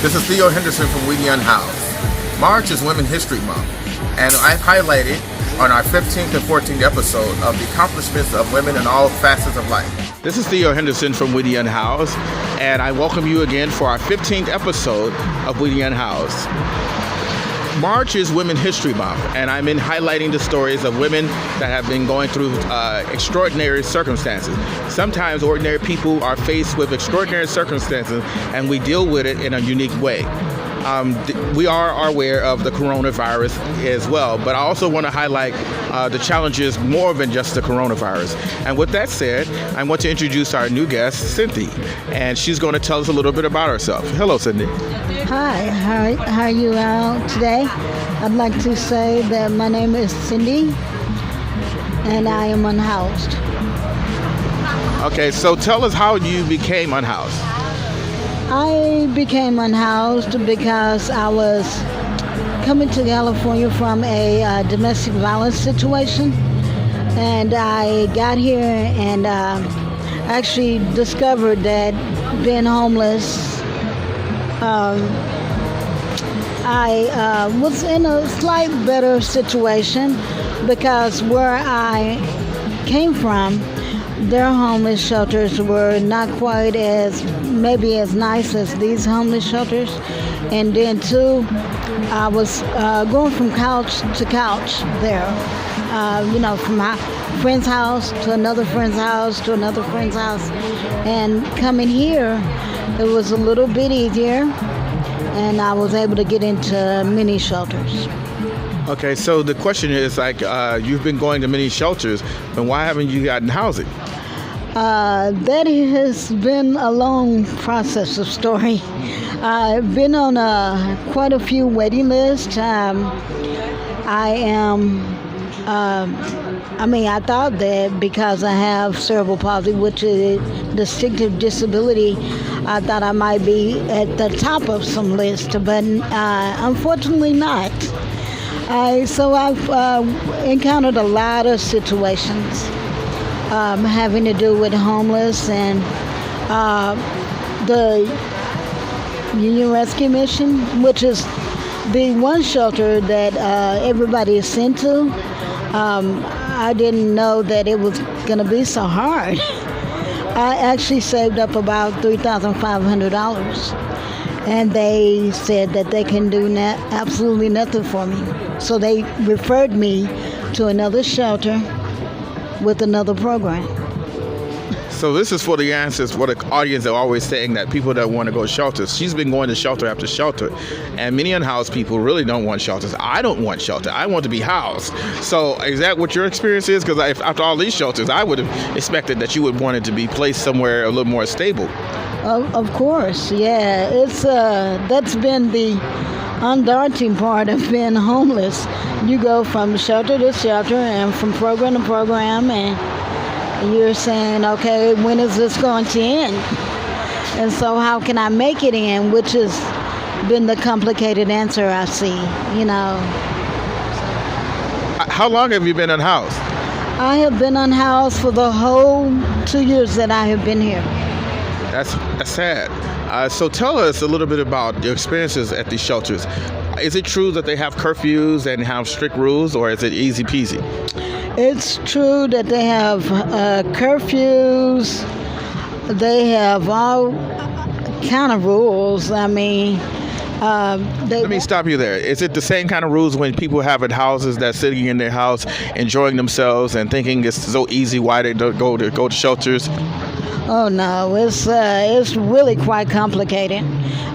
This is Theo Henderson from We the Unhoused. March is Women's History Month, and I've highlighted on our 15th and 14th episode of the accomplishments of women in all facets of life. This is Theo Henderson from We the Unhoused, and I welcome you again for our 15th episode of We the Unhoused. March is Women's History Month, and I'm in highlighting the stories of women that have been going through extraordinary circumstances. Sometimes ordinary people are faced with extraordinary circumstances, and we deal with it in a unique way. We are aware of the coronavirus as well, but I also want to highlight the challenges more than just the coronavirus. And with that said, I want to introduce our new guest, Cindy, and she's going to tell us a little bit about herself. Hello, Cindy. Hi, how are you out today? I'd like to say that my name is Cindy, and I am unhoused. Okay, so tell us how you became unhoused. I became unhoused because I was coming to California from a domestic violence situation, and I got here and actually discovered that being homeless, I was in a slight better situation because where I came from, their homeless shelters were not quite as nice as these homeless shelters. And then too, I was going from couch to couch there, from my friend's house to another friend's house to another friend's house. And coming here, it was a little bit easier, and I was able to get into many shelters. Okay, so the question is you've been going to many shelters, but why haven't you gotten housing? That has been a long process of story. I've been on quite a few waiting lists. I thought that because I have cerebral palsy, which is a distinctive disability, I thought I might be at the top of some list, but unfortunately not. So I've encountered a lot of situations having to do with homeless and the Union Rescue Mission, which is the one shelter that everybody is sent to. I didn't know that it was going to be so hard. I actually saved up about $3,500, and they said that they can do absolutely nothing for me. So they referred me to another shelter with another program. So this is for the answers, for the audience that are always saying that people that want to go to shelters. She's been going to shelter after shelter, and many unhoused people really don't want shelters. I don't want shelter. I want to be housed. So is that what your experience is? Because after all these shelters, I would have expected that you would want it to be placed somewhere a little more stable. Of course, yeah. It's that's been the undaunting part of being homeless. You go from shelter to shelter and from program to program, and you're saying, okay, when is this going to end? And so how can I make it in, which has been the complicated answer I see, How long have you been unhoused? I have been unhoused for the whole 2 years that I have been here. That's sad. So tell us a little bit about your experiences at these shelters. Is it true that they have curfews and have strict rules, or is it easy peasy? It's true that they have curfews. They have all kind of rules. Let me stop you there. Is it the same kind of rules when people have at houses that's sitting in their house enjoying themselves and thinking it's so easy why they don't go to shelters? Oh no, it's really quite complicated.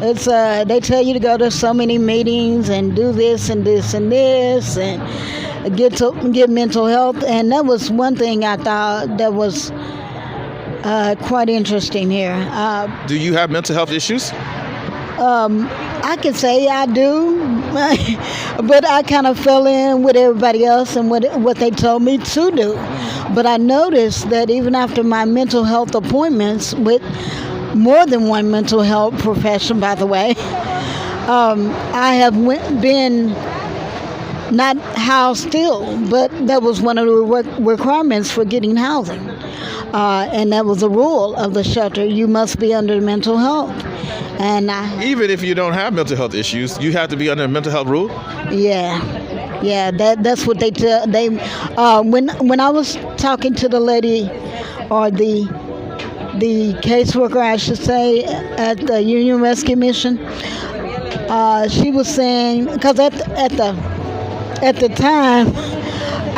It's they tell you to go to so many meetings and do this and this and this and get mental health, and that was one thing I thought that was quite interesting here. Do you have mental health issues? I can say I do, but I kind of fell in with everybody else and what they told me to do. But I noticed that even after my mental health appointments with more than one mental health profession, by the way, I have been not housed still, but that was one of the requirements for getting housing. And that was a rule of the shelter. You must be under mental health. And Even if you don't have mental health issues, you have to be under a mental health rule? yeah, that's what they tell. When I was talking to the lady, or the caseworker, I should say, at the Union Rescue Mission, she was saying, because at the time,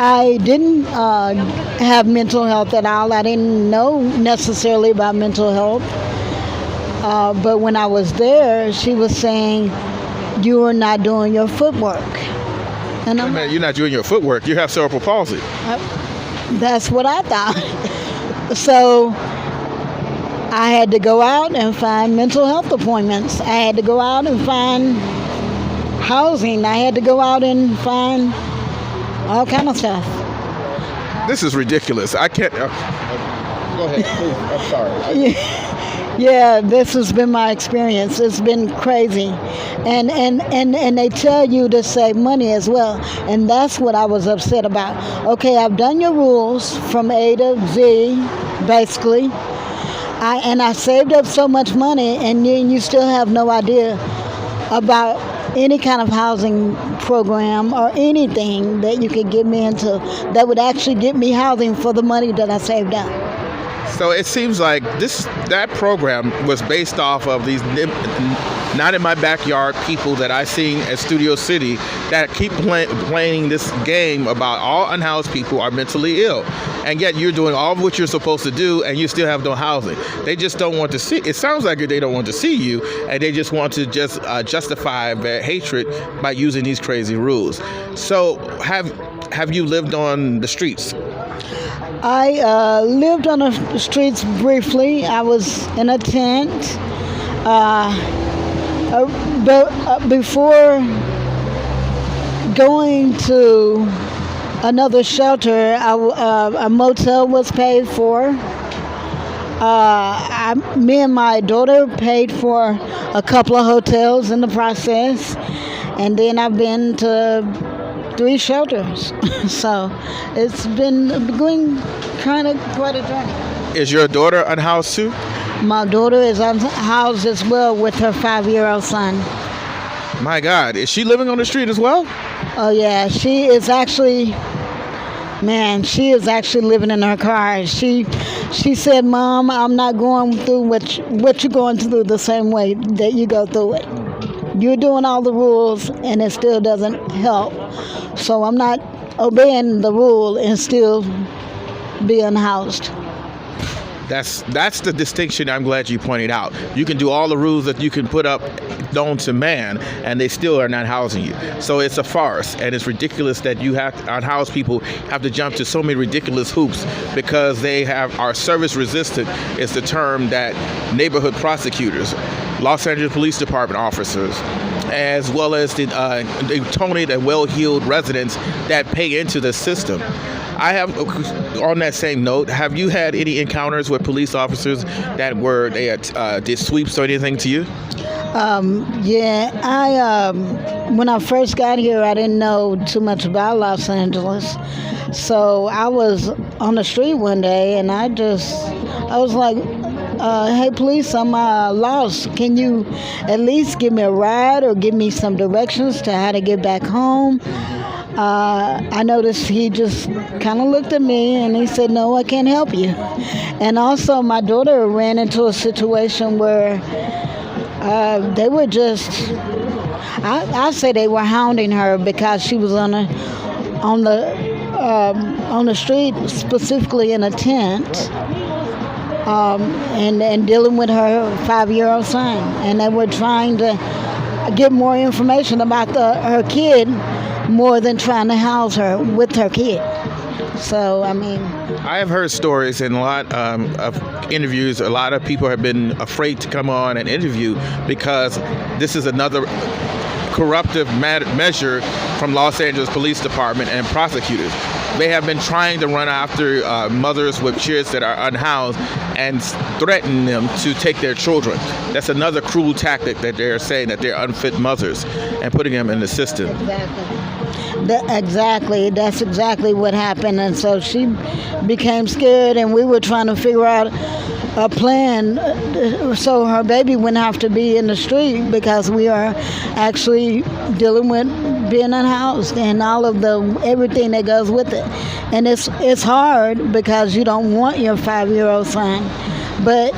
I didn't have mental health at all. I didn't know necessarily about mental health. But when I was there, she was saying, you are not doing your footwork. And Wait a minute, you're not doing your footwork. You have cerebral palsy. That's what I thought. So I had to go out and find mental health appointments. I had to go out and find housing. I had to go out and find all kind of stuff. This is ridiculous. I can't. Go ahead, please. I'm sorry. Yeah, this has been my experience. It's been crazy. And they tell you to save money as well. And that's what I was upset about. Okay, I've done your rules from A to Z, basically. I saved up so much money, and you still have no idea about any kind of housing program or anything that you could get me into that would actually get me housing for the money that I saved up. So it seems like that program was based off of these not in my backyard people that I seen at Studio City that keep playing this game about all unhoused people are mentally ill. And yet you're doing all of what you're supposed to do and you still have no housing. They just don't want to see. It sounds like they don't want to see you, and they just want to just justify their hatred by using these crazy rules. So have you lived on the streets? I lived on the streets briefly. I was in a tent. Before going to another shelter, a motel was paid for. Me and my daughter paid for a couple of hotels in the process. And then I've been to 3 shelters. So it's been going kind of quite a journey. Is your daughter unhoused too? My daughter is unhoused as well with her 5-year-old son. My God, is she living on the street as well? Oh yeah, she is actually living in her car. She said, "Mom, I'm not going through what you're going through the same way that you go through it. You're doing all the rules and it still doesn't help. So I'm not obeying the rule and still be unhoused." That's the distinction I'm glad you pointed out. You can do all the rules that you can put up known to man, and they still are not housing you. So it's a farce, and it's ridiculous that you have unhoused people have to jump to so many ridiculous hoops because they are service resistant. Is the term that neighborhood prosecutors, Los Angeles Police Department officers, as well as the talented and well-heeled residents that pay into the system. I have, on that same note, have you had any encounters with police officers that did sweeps or anything to you? When I first got here, I didn't know too much about Los Angeles. So I was on the street one day and I was like, hey, police, I'm lost. Can you at least give me a ride or give me some directions to how to get back home? I noticed he just kind of looked at me and he said, "No, I can't help you." And also my daughter ran into a situation where they were I say they were hounding her because she was on the street, specifically in a tent, and dealing with her 5-year-old son. And they were trying to get more information about her kid, more than trying to house her with her kid. So, I mean, I have heard stories in a lot of interviews. A lot of people have been afraid to come on and interview because this is another corruptive measure from Los Angeles Police Department and prosecutors. They have been trying to run after mothers with kids that are unhoused and threaten them to take their children. That's another cruel tactic that they're saying, that they're unfit mothers and putting them in the system. Exactly. Exactly. That's exactly what happened. And so she became scared, and we were trying to figure out a plan so her baby wouldn't have to be in the street, because we are actually dealing with being unhoused and all of everything that goes with it. And it's hard because you don't want your 5-year-old son, but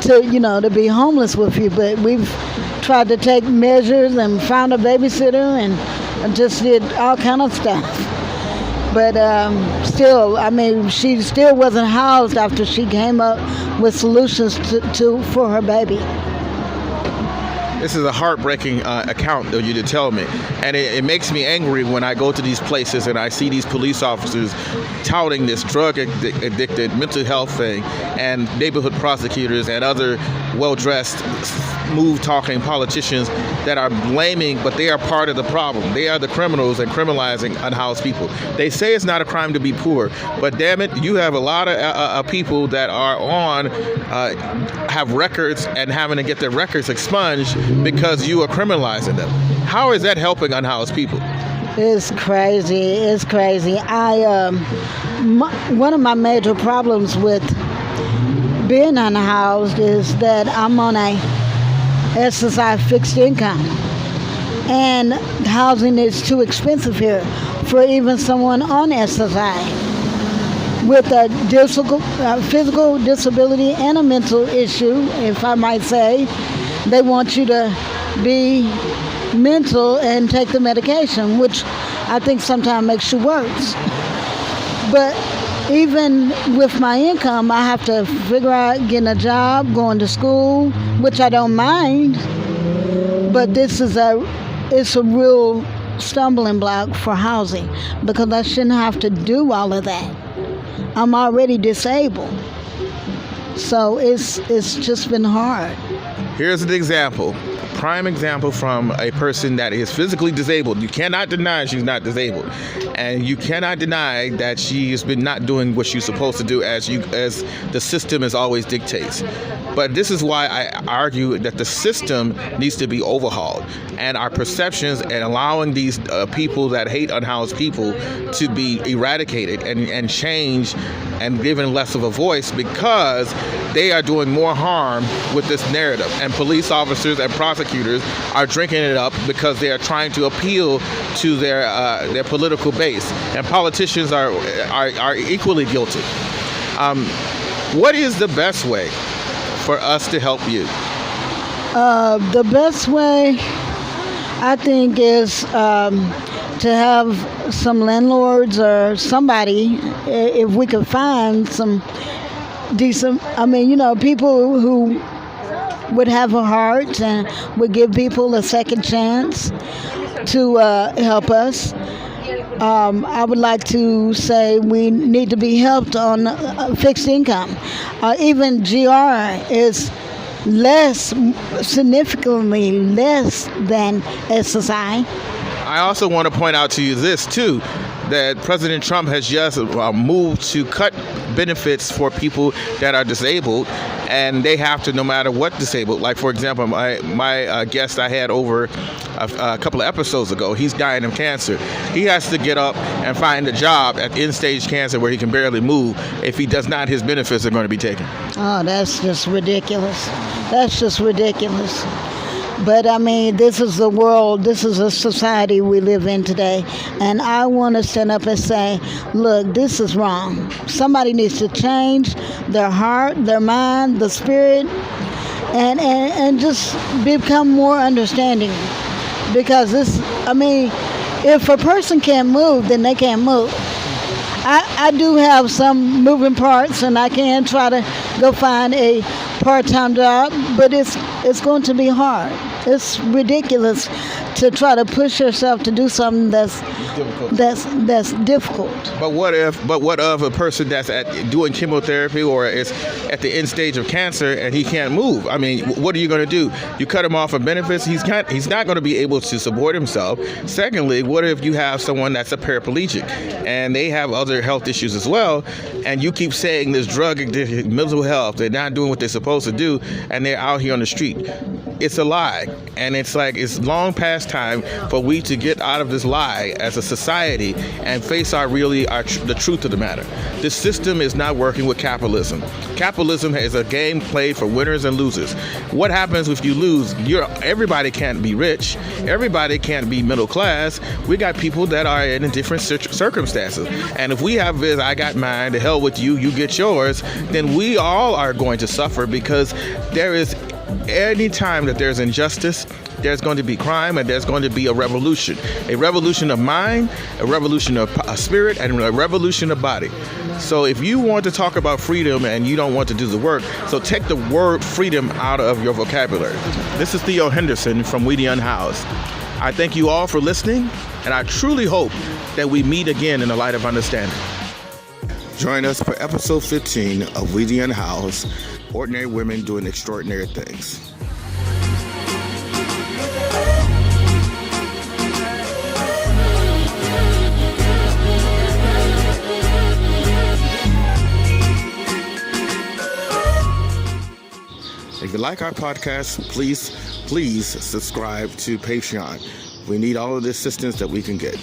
to be homeless with you. But we've tried to take measures and found a babysitter and just did all kind of stuff. But still, she still wasn't housed after she came up with solutions for her baby. This is a heartbreaking account of you to tell me. And it makes me angry when I go to these places and I see these police officers touting this drug-addicted mental health thing, and neighborhood prosecutors and other well-dressed, smooth-talking politicians that are blaming, but they are part of the problem. They are the criminals and criminalizing unhoused people. They say it's not a crime to be poor, but damn it, you have a lot of people that are have records and having to get their records expunged because you are criminalizing them. How is that helping unhoused people? It's crazy. It's crazy. One of my major problems with being unhoused is that I'm on a SSI fixed income, and housing is too expensive here for even someone on SSI with a physical disability and a mental issue, if I might say. They want you to be mental and take the medication, which I think sometimes makes you worse. But even with my income, I have to figure out getting a job, going to school, which I don't mind. But it's a real stumbling block for housing, because I shouldn't have to do all of that. I'm already disabled. So it's just been hard. Here's an example, prime example from a person that is physically disabled. You cannot deny she's not disabled, and you cannot deny that she has been not doing what she's supposed to do as the system is always dictates. But this is why I argue that the system needs to be overhauled, and our perceptions and allowing these people that hate unhoused people to be eradicated and changed and given less of a voice, because they are doing more harm with this narrative. And police officers and prosecutors are drinking it up because they are trying to appeal to their political base. And politicians are equally guilty. What is the best way for us to help you? The best way, I think, is to have some landlords or somebody, if we could find some decent, people who would have a heart and would give people a second chance to help us. I would like to say we need to be helped on fixed income. Even GR is significantly less than SSI. I also want to point out to you this too, that President Trump has just moved to cut benefits for people that are disabled, and they have to, no matter what disabled. Like, for example, my guest I had over a couple of episodes ago, he's dying of cancer. He has to get up and find a job at end-stage cancer where he can barely move. If he does not, his benefits are going to be taken. Oh, that's just ridiculous. That's just ridiculous. But this is the world, this is a society we live in today. And I want to stand up and say, look, this is wrong. Somebody needs to change their heart, their mind, the spirit, and just become more understanding. Because if a person can't move, then they can't move. I do have some moving parts, and I can try to go find a part-time job, but it's going to be hard. It's ridiculous to try to push yourself to do something that's difficult. But what of a person that's doing chemotherapy or is at the end stage of cancer and he can't move? What are you going to do? You cut him off of benefits. He's not going to be able to support himself. Secondly, what if you have someone that's a paraplegic and they have other health issues as well, and you keep saying this drug addiction, mental health, they're not doing what they're supposed to do, and they're out here on the street? it's a lie. And it's like it's long past time for we to get out of this lie as a society and face the truth of the matter. This system is not working with capitalism. Capitalism is a game played for winners and losers. What happens if you lose? Everybody can't be rich. Everybody can't be middle class. We got people that are in different circumstances. And if we have this, I got mine, the hell with you, you get yours, then we all are going to suffer, because there is any time that there's injustice, there's going to be crime, and there's going to be a revolution of mind, a revolution of spirit, and a revolution of body. So if you want to talk about freedom and you don't want to do the work, so take the word freedom out of your vocabulary. This is Theo Henderson from We the Unhoused. I thank you all for listening, and I truly hope that we meet again in the light of understanding. Join us for episode 15 of We the Unhoused, Ordinary Women Doing Extraordinary Things. If you like our podcast, please subscribe to Patreon. We need all of the assistance that we can get.